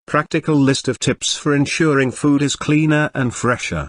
Practical list of tips for ensuring food is cleaner and fresher.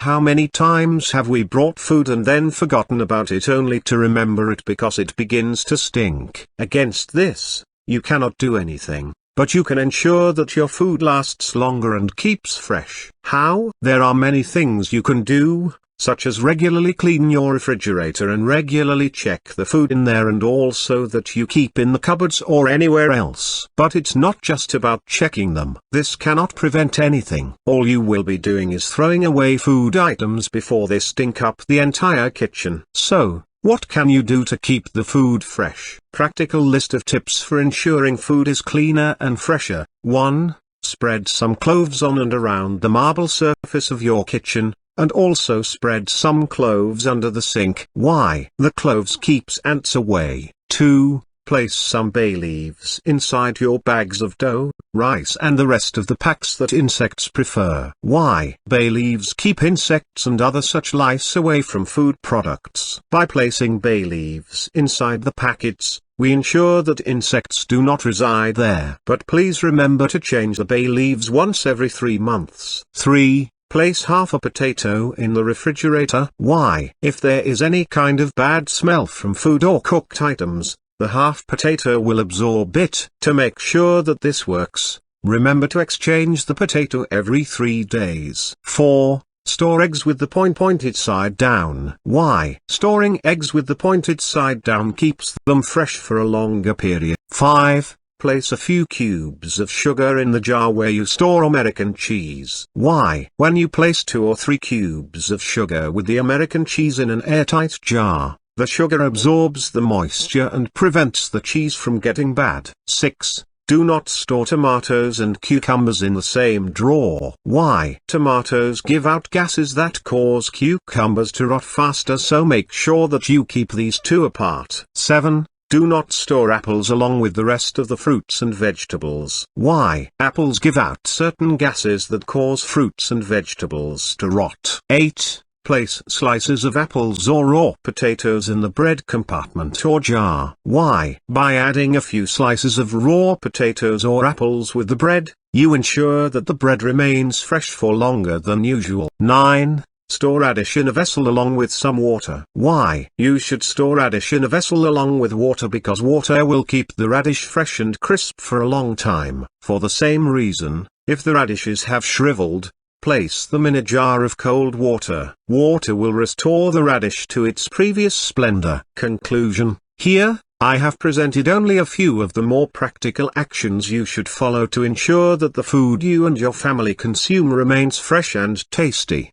How many times have we brought food and then forgotten about it only to remember it because it begins to stink? Against this, you cannot do anything, but you can ensure that your food lasts longer and keeps fresh. How? There are many things you can do, such as regularly clean your refrigerator and regularly check the food in there and also that you keep in the cupboards or anywhere else. But it's not just about checking them. This cannot prevent anything. All you will be doing is throwing away food items before they stink up the entire kitchen. So, what can you do to keep the food fresh? Practical list of tips for ensuring food is cleaner and fresher. 1. Spread some cloves on and around the marble surface of your kitchen, and also spread some cloves under the sink. Why? The cloves keeps ants away. 2. Place some bay leaves inside your bags of dough, rice and the rest of the packs that insects prefer. Why? Bay leaves keep insects and other such lice away from food products. By placing bay leaves inside the packets, we ensure that insects do not reside there. But please remember to change the bay leaves once every 3 months. 3. Place half a potato in the refrigerator. Why? If there is any kind of bad smell from food or cooked items, the half potato will absorb it. To make sure that this works, remember to exchange the potato every 3 days. 4. Store eggs with the pointed side down. Why? Storing eggs with the pointed side down keeps them fresh for a longer period. 5. Place a few cubes of sugar in the jar where you store American cheese. Why? When you place 2 or 3 cubes of sugar with the American cheese in an airtight jar, the sugar absorbs the moisture and prevents the cheese from getting bad. 6. Do not store tomatoes and cucumbers in the same drawer. Why? Tomatoes give out gases that cause cucumbers to rot faster, so make sure that you keep these two apart. 7. Do not store apples along with the rest of the fruits and vegetables. Why? Apples give out certain gases that cause fruits and vegetables to rot. 8. Place slices of apples or raw potatoes in the bread compartment or jar. Why? By adding a few slices of raw potatoes or apples with the bread, you ensure that the bread remains fresh for longer than usual. 9. Store radish in a vessel along with some water. Why? You should store radish in a vessel along with water because water will keep the radish fresh and crisp for a long time. For the same reason, if the radishes have shriveled, place them in a jar of cold water. Water will restore the radish to its previous splendor. Conclusion. Here, I have presented only a few of the more practical actions you should follow to ensure that the food you and your family consume remains fresh and tasty.